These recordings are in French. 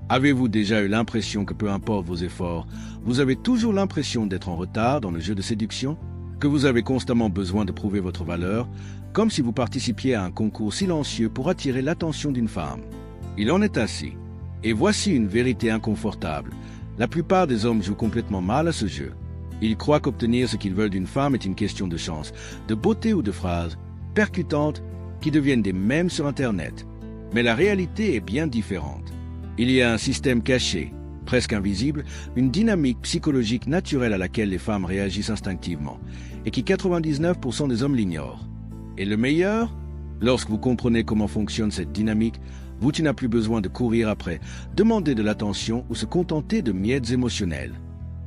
Avez-vous déjà eu l'impression que peu importe vos efforts, vous avez toujours l'impression d'être en retard dans le jeu de séduction? Que vous avez constamment besoin de prouver votre valeur, comme si vous participiez à un concours silencieux pour attirer l'attention d'une femme? Il en est ainsi. Et voici une vérité inconfortable. La plupart des hommes jouent complètement mal à ce jeu. Ils croient qu'obtenir ce qu'ils veulent d'une femme est une question de chance, de beauté ou de phrases percutantes qui deviennent des mèmes sur Internet. Mais la réalité est bien différente. Il y a un système caché, presque invisible, une dynamique psychologique naturelle à laquelle les femmes réagissent instinctivement, et qui 99% des hommes l'ignorent. Et le meilleur, lorsque vous comprenez comment fonctionne cette dynamique, vous n'avez plus besoin de courir après, demander de l'attention ou se contenter de miettes émotionnelles.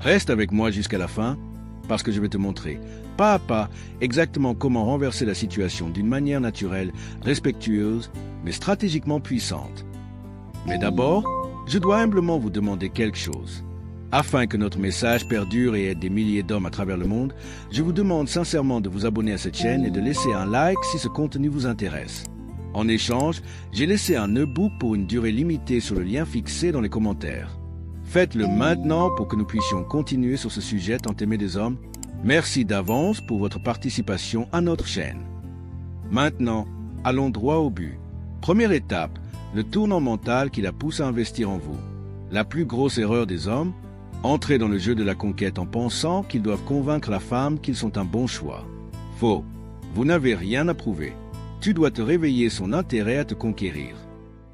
Reste avec moi jusqu'à la fin, parce que je vais te montrer, pas à pas, exactement comment renverser la situation d'une manière naturelle, respectueuse, mais stratégiquement puissante. Mais d'abord, je dois humblement vous demander quelque chose. Afin que notre message perdure et aide des milliers d'hommes à travers le monde, je vous demande sincèrement de vous abonner à cette chaîne et de laisser un like si ce contenu vous intéresse. En échange, j'ai laissé un e-book pour une durée limitée sur le lien fixé dans les commentaires. Faites-le maintenant pour que nous puissions continuer sur ce sujet tant aimé des hommes. Merci d'avance pour votre participation à notre chaîne. Maintenant, allons droit au but. Première étape, le tournant mental qui la pousse à investir en vous. La plus grosse erreur des hommes, entrer dans le jeu de la conquête en pensant qu'ils doivent convaincre la femme qu'ils sont un bon choix. Faux. Vous n'avez rien à prouver. Tu dois te réveiller son intérêt à te conquérir.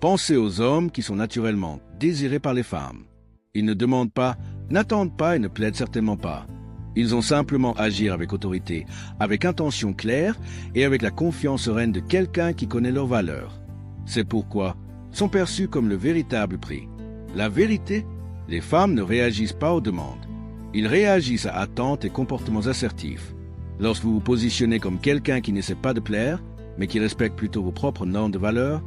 Pensez aux hommes qui sont naturellement désirés par les femmes. Ils ne demandent pas, n'attendent pas et ne plaident certainement pas. Ils ont simplement à agir avec autorité, avec intention claire et avec la confiance sereine de quelqu'un qui connaît leurs valeurs. C'est pourquoi sont perçus comme le véritable prix. La vérité, les femmes ne réagissent pas aux demandes. Ils réagissent à attentes et comportements assertifs. Lorsque vous vous positionnez comme quelqu'un qui n'essaie pas de plaire, mais qui respecte plutôt vos propres normes de valeur,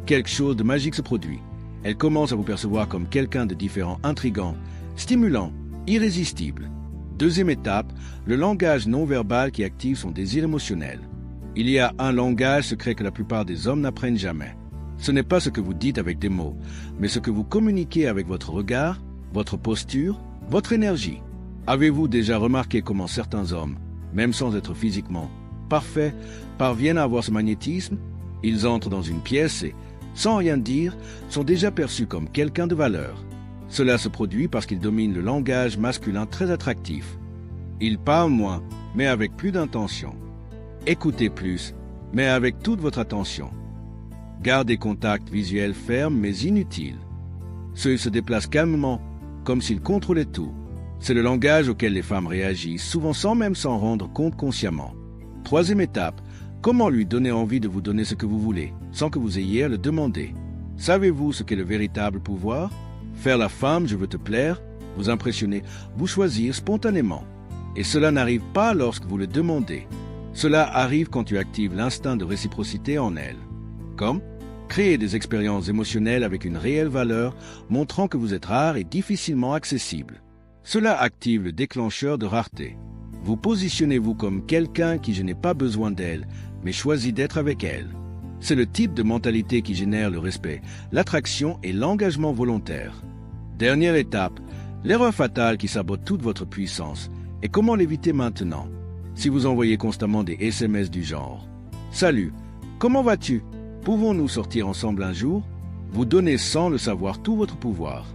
quelque chose de magique se produit. Elle commence à vous percevoir comme quelqu'un de différent, intrigant, stimulant, irrésistible. Deuxième étape, le langage non-verbal qui active son désir émotionnel. Il y a un langage secret que la plupart des hommes n'apprennent jamais. Ce n'est pas ce que vous dites avec des mots, mais ce que vous communiquez avec votre regard, votre posture, votre énergie. Avez-vous déjà remarqué comment certains hommes, même sans être physiquement parfaits, parviennent à avoir ce magnétisme? Ils entrent dans une pièce et, sans rien dire, sont déjà perçus comme quelqu'un de valeur. Cela se produit parce qu'ils dominent le langage masculin très attractif. Ils parlent moins, mais avec plus d'intention. Écoutez plus, mais avec toute votre attention. Gardez contact visuel ferme mais inutile. Ceux se déplacent calmement, comme s'ils contrôlaient tout. C'est le langage auquel les femmes réagissent, souvent sans même s'en rendre compte consciemment. Troisième étape, comment lui donner envie de vous donner ce que vous voulez, sans que vous ayez à le demander? Savez-vous ce qu'est le véritable pouvoir? Faire la femme, je veux te plaire, vous impressionner, vous choisir spontanément. Et cela n'arrive pas lorsque vous le demandez. Cela arrive quand tu actives l'instinct de réciprocité en elle. Comme créer des expériences émotionnelles avec une réelle valeur, montrant que vous êtes rare et difficilement accessible. Cela active le déclencheur de rareté. Vous positionnez-vous comme quelqu'un qui je n'ai pas besoin d'elle, mais choisit d'être avec elle. C'est le type de mentalité qui génère le respect, l'attraction et l'engagement volontaire. Dernière étape, l'erreur fatale qui sabote toute votre puissance. Et comment l'éviter maintenant? Si vous envoyez constamment des SMS du genre « Salut, comment vas-tu? Pouvons-nous sortir ensemble un jour ?» Vous donnez sans le savoir tout votre pouvoir.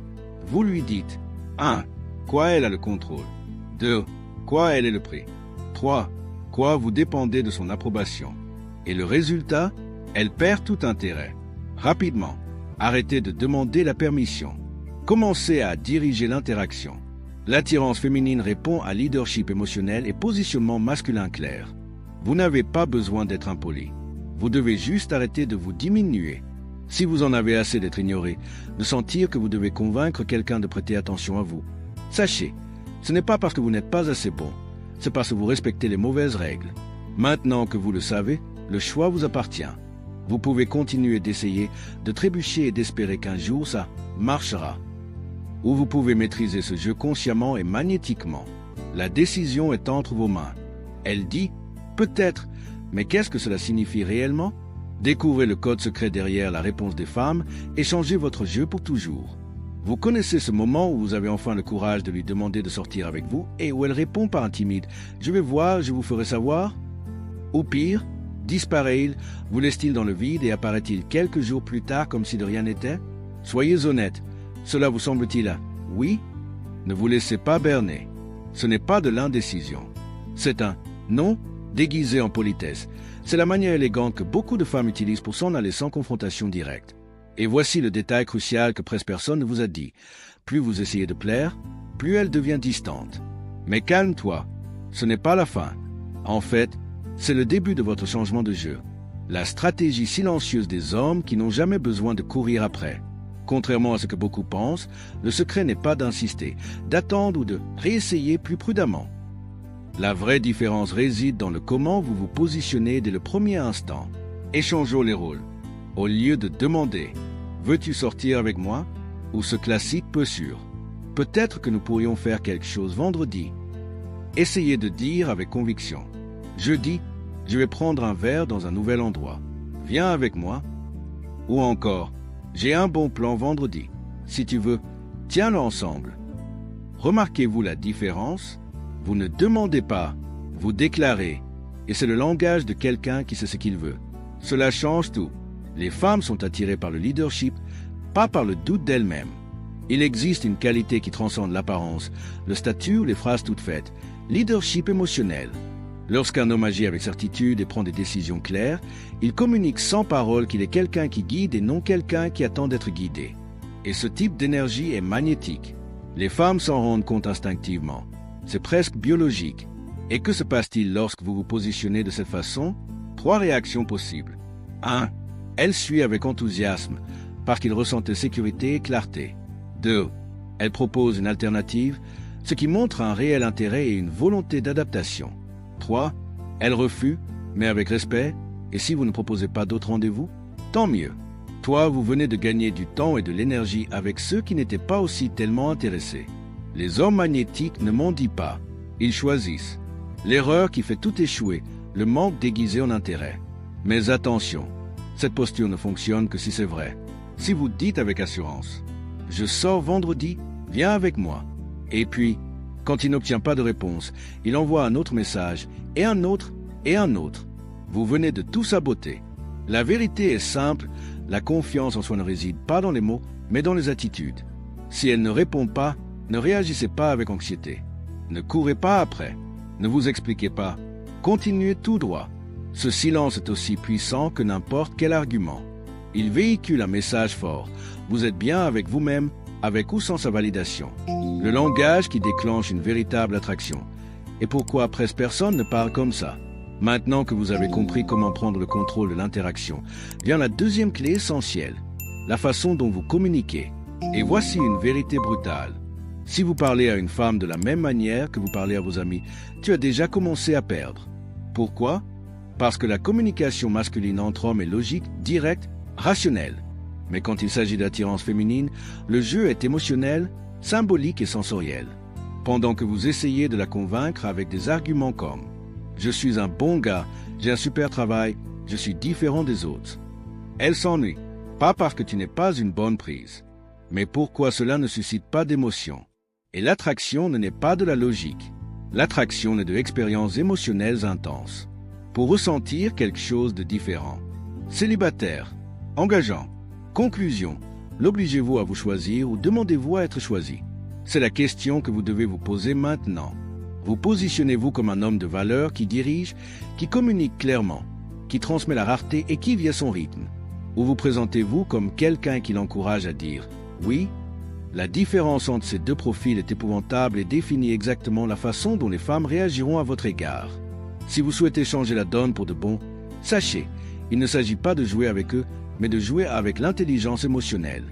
Vous lui dites 1. Quoi elle a le contrôle. 2. Quoi elle est le prix. 3. Quoi vous dépendez de son approbation. Et le résultat, elle perd tout intérêt. Rapidement, arrêtez de demander la permission. Commencez à diriger l'interaction. L'attirance féminine répond à leadership émotionnel et positionnement masculin clair. Vous n'avez pas besoin d'être impoli. Vous devez juste arrêter de vous diminuer. Si vous en avez assez d'être ignoré, de sentir que vous devez convaincre quelqu'un de prêter attention à vous. Sachez, ce n'est pas parce que vous n'êtes pas assez bon, c'est parce que vous respectez les mauvaises règles. Maintenant que vous le savez, le choix vous appartient. Vous pouvez continuer d'essayer, de trébucher et d'espérer qu'un jour ça marchera. Ou vous pouvez maîtriser ce jeu consciemment et magnétiquement. La décision est entre vos mains. Elle dit « peut-être », mais qu'est-ce que cela signifie réellement? Découvrez le code secret derrière la réponse des femmes et changez votre jeu pour toujours. Vous connaissez ce moment où vous avez enfin le courage de lui demander de sortir avec vous et où elle répond par un timide « Je vais voir, je vous ferai savoir ». Ou pire, disparaît-il, vous laisse-t-il dans le vide et apparaît-il quelques jours plus tard comme si de rien n'était? Soyez honnête, cela vous semble-t-il oui? Ne vous laissez pas berner. Ce n'est pas de l'indécision. C'est un non déguisé en politesse. C'est la manière élégante que beaucoup de femmes utilisent pour s'en aller sans confrontation directe. Et voici le détail crucial que presque personne ne vous a dit. Plus vous essayez de plaire, plus elle devient distante. Mais calme-toi, ce n'est pas la fin. En fait, c'est le début de votre changement de jeu. La stratégie silencieuse des hommes qui n'ont jamais besoin de courir après. Contrairement à ce que beaucoup pensent, le secret n'est pas d'insister, d'attendre ou de réessayer plus prudemment. La vraie différence réside dans le comment vous vous positionnez dès le premier instant. Échangeons les rôles. Au lieu de demander « Veux-tu sortir avec moi ?» ou ce classique peu sûr « Peut-être que nous pourrions faire quelque chose vendredi ». Essayez de dire avec conviction « Jeudi, je vais prendre un verre dans un nouvel endroit. Viens avec moi ?» Ou encore « J'ai un bon plan vendredi. Si tu veux, tiens-le ensemble. » Remarquez-vous la différence? Vous ne demandez pas, vous déclarez. Et c'est le langage de quelqu'un qui sait ce qu'il veut. Cela change tout. Les femmes sont attirées par le leadership, pas par le doute d'elles-mêmes. Il existe une qualité qui transcende l'apparence, le statut ou les phrases toutes faites, leadership émotionnel. Lorsqu'un homme agit avec certitude et prend des décisions claires, il communique sans parole qu'il est quelqu'un qui guide et non quelqu'un qui attend d'être guidé. Et ce type d'énergie est magnétique. Les femmes s'en rendent compte instinctivement. C'est presque biologique. Et que se passe-t-il lorsque vous vous positionnez de cette façon? 3 réactions possibles. 1. Elle suit avec enthousiasme, parce qu'il ressentait sécurité et clarté. 2. Elle propose une alternative, ce qui montre un réel intérêt et une volonté d'adaptation. 3. Elle refuse, mais avec respect, et si vous ne proposez pas d'autres rendez-vous, tant mieux. Toi, vous venez de gagner du temps et de l'énergie avec ceux qui n'étaient pas aussi tellement intéressés. Les hommes magnétiques ne mendient pas, ils choisissent. L'erreur qui fait tout échouer, le manque déguisé en intérêt. Mais attention, cette posture ne fonctionne que si c'est vrai. Si vous dites avec assurance « Je sors vendredi, viens avec moi ». Et puis, quand il n'obtient pas de réponse, il envoie un autre message, et un autre, et un autre. Vous venez de tout saboter. La vérité est simple, la confiance en soi ne réside pas dans les mots, mais dans les attitudes. Si elle ne répond pas, ne réagissez pas avec anxiété. Ne courez pas après. Ne vous expliquez pas. Continuez tout droit. Ce silence est aussi puissant que n'importe quel argument. Il véhicule un message fort. Vous êtes bien avec vous-même, avec ou sans sa validation. Le langage qui déclenche une véritable attraction. Et pourquoi presque personne ne parle comme ça? Maintenant que vous avez compris comment prendre le contrôle de l'interaction, vient la deuxième clé essentielle, la façon dont vous communiquez. Et voici une vérité brutale. Si vous parlez à une femme de la même manière que vous parlez à vos amis, tu as déjà commencé à perdre. Pourquoi? Parce que la communication masculine entre hommes est logique, directe, rationnelle. Mais quand il s'agit d'attirance féminine, le jeu est émotionnel, symbolique et sensoriel. Pendant que vous essayez de la convaincre avec des arguments comme « Je suis un bon gars, j'ai un super travail, je suis différent des autres ». Elle s'ennuie, pas parce que tu n'es pas une bonne prise, mais pourquoi cela ne suscite pas d'émotion. Et l'attraction ne n'est pas de la logique. L'attraction est de expériences émotionnelles intenses. Pour ressentir quelque chose de différent. Célibataire, engageant, conclusion, l'obligez-vous à vous choisir ou demandez-vous à être choisi? C'est la question que vous devez vous poser maintenant. Vous positionnez-vous comme un homme de valeur qui dirige, qui communique clairement, qui transmet la rareté et qui vit à son rythme? Ou vous présentez-vous comme quelqu'un qui l'encourage à dire « oui ». La différence entre ces deux profils est épouvantable et définit exactement la façon dont les femmes réagiront à votre égard. Si vous souhaitez changer la donne pour de bon, sachez, il ne s'agit pas de jouer avec eux, mais de jouer avec l'intelligence émotionnelle.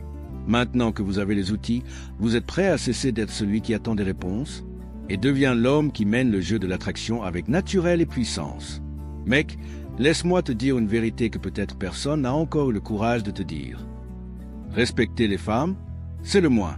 Maintenant que vous avez les outils, vous êtes prêt à cesser d'être celui qui attend des réponses et devient l'homme qui mène le jeu de l'attraction avec naturel et puissance. Mec, laisse-moi te dire une vérité que peut-être personne n'a encore eu le courage de te dire. Respecter les femmes, c'est le moins.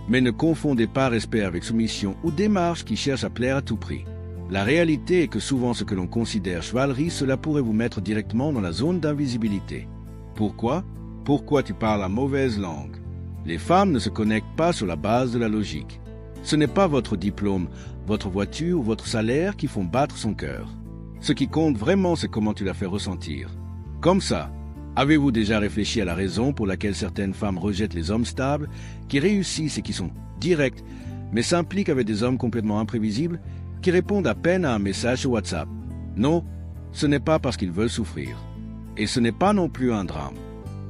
Mais ne confondez pas respect avec soumission ou démarche qui cherche à plaire à tout prix. La réalité est que souvent ce que l'on considère chevalerie, cela pourrait vous mettre directement dans la zone d'invisibilité. Pourquoi? Pourquoi tu parles la mauvaise langue? Les femmes ne se connectent pas sur la base de la logique. Ce n'est pas votre diplôme, votre voiture ou votre salaire qui font battre son cœur. Ce qui compte vraiment, c'est comment tu la fais ressentir. Comme ça, avez-vous déjà réfléchi à la raison pour laquelle certaines femmes rejettent les hommes stables, qui réussissent et qui sont directs, mais s'impliquent avec des hommes complètement imprévisibles, qui répondent à peine à un message sur WhatsApp? Non, ce n'est pas parce qu'ils veulent souffrir. Et ce n'est pas non plus un drame.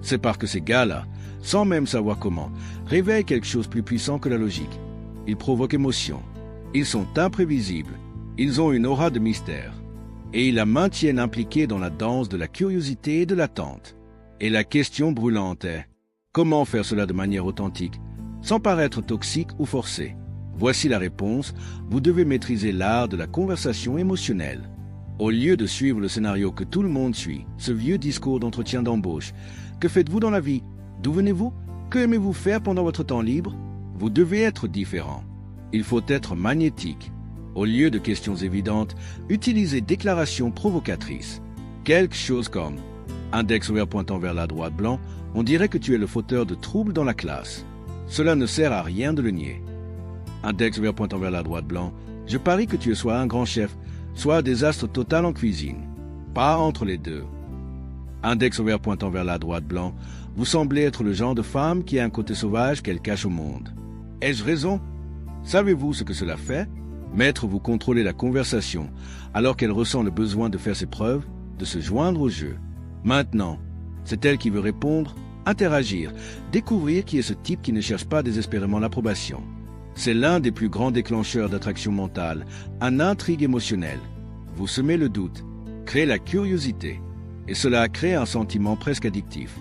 C'est parce que ces gars-là, sans même savoir comment, réveillent quelque chose de plus puissant que la logique. Ils provoquent émotion. Ils sont imprévisibles. Ils ont une aura de mystère. Et ils la maintiennent impliquée dans la danse de la curiosité et de l'attente. Et la question brûlante est, comment faire cela de manière authentique, sans paraître toxique ou forcé? Voici la réponse, vous devez maîtriser l'art de la conversation émotionnelle. Au lieu de suivre le scénario que tout le monde suit, ce vieux discours d'entretien d'embauche, que faites-vous dans la vie? D'où venez-vous? Que aimez-vous faire pendant votre temps libre? Vous devez être différent. Il faut être magnétique. Au lieu de questions évidentes, utilisez déclarations provocatrices. Quelque chose comme index ouvert pointant vers la droite blanc, on dirait que tu es le fauteur de troubles dans la classe. Cela ne sert à rien de le nier. Index ouvert pointant vers la droite blanc, je parie que tu es soit un grand chef, soit un désastre total en cuisine. Pas entre les deux. Index ouvert pointant vers la droite blanc, vous semblez être le genre de femme qui a un côté sauvage qu'elle cache au monde. Ai-je raison? Savez-vous ce que cela fait? Mettre vous contrôler la conversation, alors qu'elle ressent le besoin de faire ses preuves, de se joindre au jeu. Maintenant, c'est elle qui veut répondre, interagir, découvrir qui est ce type qui ne cherche pas désespérément l'approbation. C'est l'un des plus grands déclencheurs d'attraction mentale, une intrigue émotionnelle. Vous semez le doute, créez la curiosité, et cela crée un sentiment presque addictif.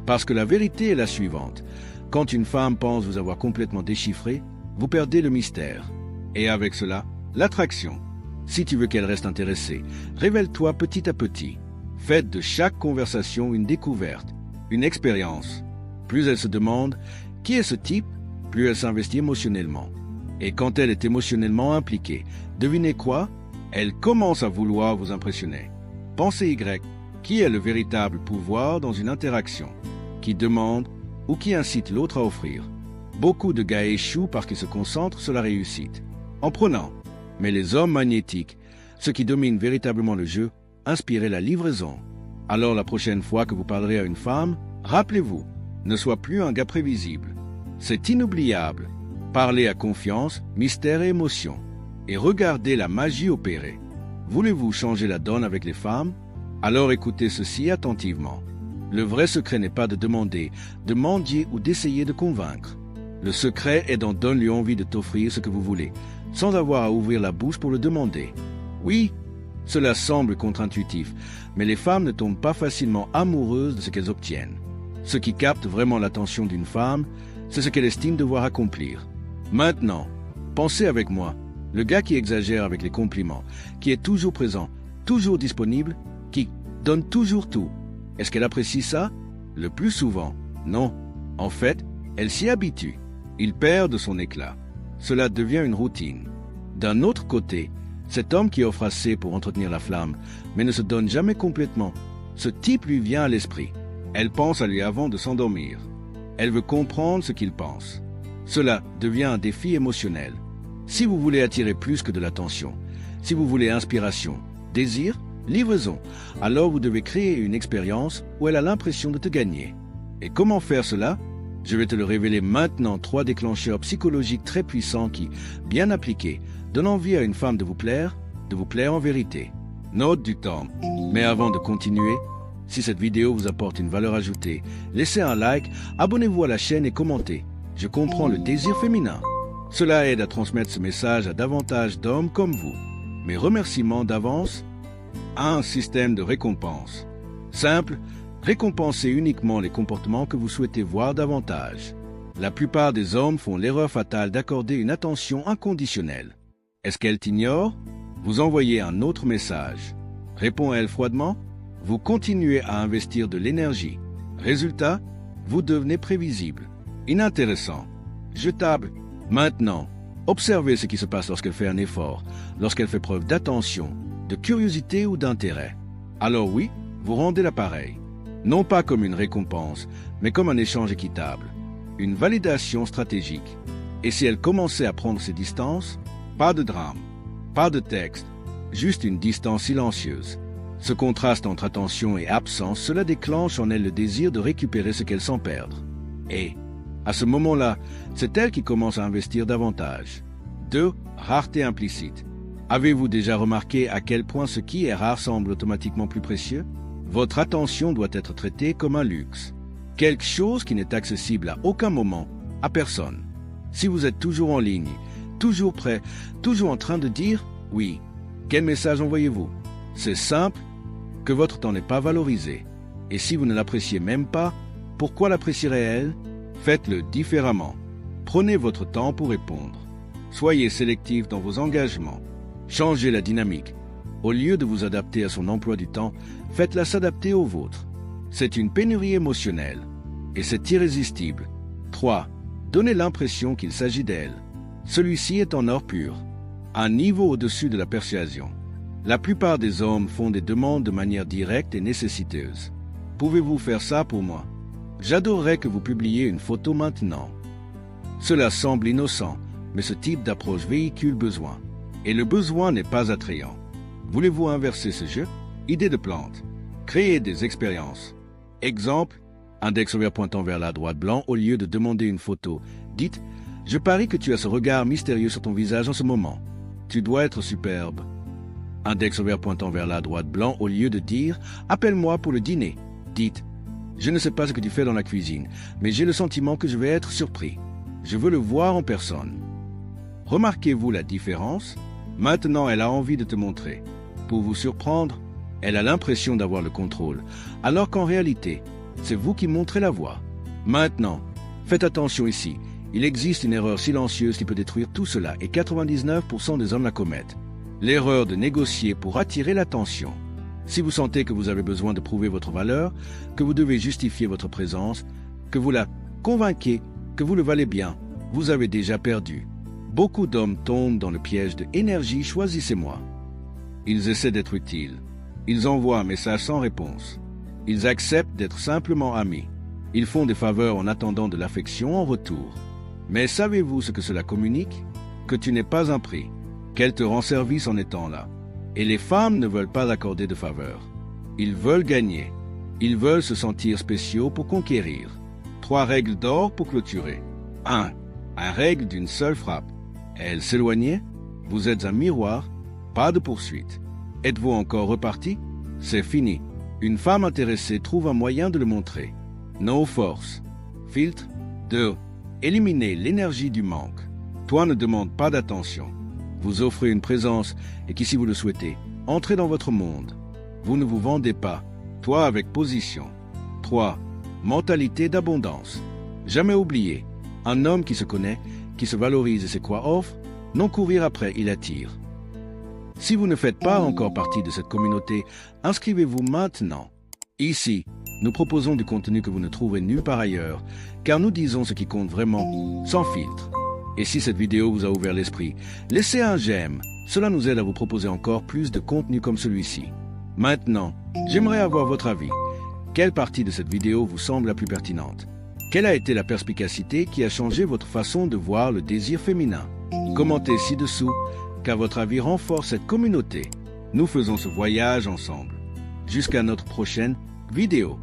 Parce que la vérité est la suivante. Quand une femme pense vous avoir complètement déchiffré, vous perdez le mystère. Et avec cela, l'attraction. Si tu veux qu'elle reste intéressée, révèle-toi petit à petit. Faites de chaque conversation une découverte, une expérience. Plus elle se demande « Qui est ce type ?», plus elle s'investit émotionnellement. Et quand elle est émotionnellement impliquée, devinez quoi? Elle commence à vouloir vous impressionner. Pensez Y. Qui est le véritable pouvoir dans une interaction? Qui demande ou qui incite l'autre à offrir? Beaucoup de gars échouent parce qu'ils se concentrent sur la réussite. En prenant. Mais les hommes magnétiques, ceux qui dominent véritablement le jeu, inspirez la livraison. Alors la prochaine fois que vous parlerez à une femme, rappelez-vous, ne sois plus un gars prévisible. C'est inoubliable. Parlez à confiance, mystère et émotion. Et regardez la magie opérer. Voulez-vous changer la donne avec les femmes? Alors écoutez ceci attentivement. Le vrai secret n'est pas de demander, de mendier ou d'essayer de convaincre. Le secret est d'en donner envie de t'offrir ce que vous voulez, sans avoir à ouvrir la bouche pour le demander. Oui, cela semble contre-intuitif, mais les femmes ne tombent pas facilement amoureuses de ce qu'elles obtiennent. Ce qui capte vraiment l'attention d'une femme, c'est ce qu'elle estime devoir accomplir. Maintenant, pensez avec moi, le gars qui exagère avec les compliments, qui est toujours présent, toujours disponible, qui donne toujours tout. Est-ce qu'elle apprécie ça? Le plus souvent, non. En fait, elle s'y habitue. Il perd de son éclat. Cela devient une routine. D'un autre côté, cet homme qui offre assez pour entretenir la flamme, mais ne se donne jamais complètement, ce type lui vient à l'esprit. Elle pense à lui avant de s'endormir. Elle veut comprendre ce qu'il pense. Cela devient un défi émotionnel. Si vous voulez attirer plus que de l'attention, si vous voulez inspiration, désir, livraison, alors vous devez créer une expérience où elle a l'impression de te gagner. Et comment faire cela? Je vais te le révéler maintenant, 3 déclencheurs psychologiques très puissants qui, bien appliqués, donnent envie à une femme de vous plaire en vérité. Note du temps. Mais avant de continuer, si cette vidéo vous apporte une valeur ajoutée, laissez un like, abonnez-vous à la chaîne et commentez. Je comprends le désir féminin. Cela aide à transmettre ce message à davantage d'hommes comme vous. Mes remerciements d'avance. Un système de récompense. Simple, récompensez uniquement les comportements que vous souhaitez voir davantage. La plupart des hommes font l'erreur fatale d'accorder une attention inconditionnelle. Est-ce qu'elle t'ignore? Vous envoyez un autre message. Réponds à elle froidement. Vous continuez à investir de l'énergie. Résultat, vous devenez prévisible, inintéressant, jetable. Maintenant, observez ce qui se passe lorsqu'elle fait un effort, lorsqu'elle fait preuve d'attention, de curiosité ou d'intérêt. Alors oui, vous rendez l'appareil. Non pas comme une récompense, mais comme un échange équitable. une validation stratégique. Et si elle commençait à prendre ses distances, pas de drame, pas de texte, juste une distance silencieuse. Ce contraste entre attention et absence, cela déclenche en elle le désir de récupérer ce qu'elle sent perdre. Et, à ce moment-là, c'est elle qui commence à investir davantage. 2. Rareté implicite. Avez-vous déjà remarqué à quel point ce qui est rare semble automatiquement plus précieux? Votre attention doit être traitée comme un luxe. Quelque chose qui n'est accessible à aucun moment, à personne. Si vous êtes toujours en ligne, toujours prêt, toujours en train de dire « oui », quel message envoyez-vous? C'est simple, que votre temps n'est pas valorisé. Et si vous ne l'appréciez même pas, pourquoi l'apprécierait-elle? Faites-le différemment. Prenez votre temps pour répondre. Soyez sélectif dans vos engagements. Changez la dynamique. Au lieu de vous adapter à son emploi du temps, faites-la s'adapter au vôtre. C'est une pénurie émotionnelle. Et c'est irrésistible. 3. Donnez l'impression qu'il s'agit d'elle. Celui-ci est en or pur. Un niveau au-dessus de la persuasion. La plupart des hommes font des demandes de manière directe et nécessiteuse. Pouvez-vous faire ça pour moi? J'adorerais que vous publiiez une photo maintenant. Cela semble innocent, mais ce type d'approche véhicule besoin. Et le besoin n'est pas attrayant. Voulez-vous inverser ce jeu? Idée de plante. Créez des expériences. Exemple, index ouvert pointant vers la droite blanc au lieu de demander une photo. Dites, je parie que tu as ce regard mystérieux sur ton visage en ce moment. Tu dois être superbe. Index ouvert pointant vers la droite blanc au lieu de dire, appelle-moi pour le dîner. Dites, je ne sais pas ce que tu fais dans la cuisine, mais j'ai le sentiment que je vais être surpris. Je veux le voir en personne. Remarquez-vous la différence? Maintenant, elle a envie de te montrer. Pour vous surprendre, elle a l'impression d'avoir le contrôle, alors qu'en réalité, c'est vous qui montrez la voie. Maintenant, faites attention ici. Il existe une erreur silencieuse qui peut détruire tout cela et 99% des hommes la commettent. L'erreur de négocier pour attirer l'attention. Si vous sentez que vous avez besoin de prouver votre valeur, que vous devez justifier votre présence, que vous la convainquez que vous le valez bien, vous avez déjà perdu. Beaucoup d'hommes tombent dans le piège de « énergie, choisissez-moi ». Ils essaient d'être utiles. Ils envoient un message sans réponse. Ils acceptent d'être simplement amis. Ils font des faveurs en attendant de l'affection en retour. Mais savez-vous ce que cela communique? Que tu n'es pas un prix, qu'elle te rend service en étant là. Et les femmes ne veulent pas accorder de faveurs. Ils veulent gagner. Ils veulent se sentir spéciaux pour conquérir. 3 règles d'or pour clôturer. 1. À règle d'une seule frappe. Elle s'éloignait? Vous êtes un miroir? Pas de poursuite. Êtes-vous encore reparti? C'est fini. Une femme intéressée trouve un moyen de le montrer. No force. Filtre. 2. Éliminez l'énergie du manque. Toi ne demande pas d'attention. Vous offrez une présence et qui, si vous le souhaitez, entrez dans votre monde. Vous ne vous vendez pas. Toi avec position. 3. Mentalité d'abondance. Jamais oublier. Un homme qui se connaît, qui se valorise et sait quoi offre, non courir après, il attire. Si vous ne faites pas encore partie de cette communauté, inscrivez-vous maintenant. Ici, nous proposons du contenu que vous ne trouverez nulle part ailleurs, car nous disons ce qui compte vraiment, sans filtre. Et si cette vidéo vous a ouvert l'esprit, laissez un j'aime. Cela nous aide à vous proposer encore plus de contenu comme celui-ci. Maintenant, j'aimerais avoir votre avis. Quelle partie de cette vidéo vous semble la plus pertinente? Quelle a été la perspicacité qui a changé votre façon de voir le désir féminin? Commentez ci-dessous, car votre avis renforce cette communauté. Nous faisons ce voyage ensemble. Jusqu'à notre prochaine vidéo.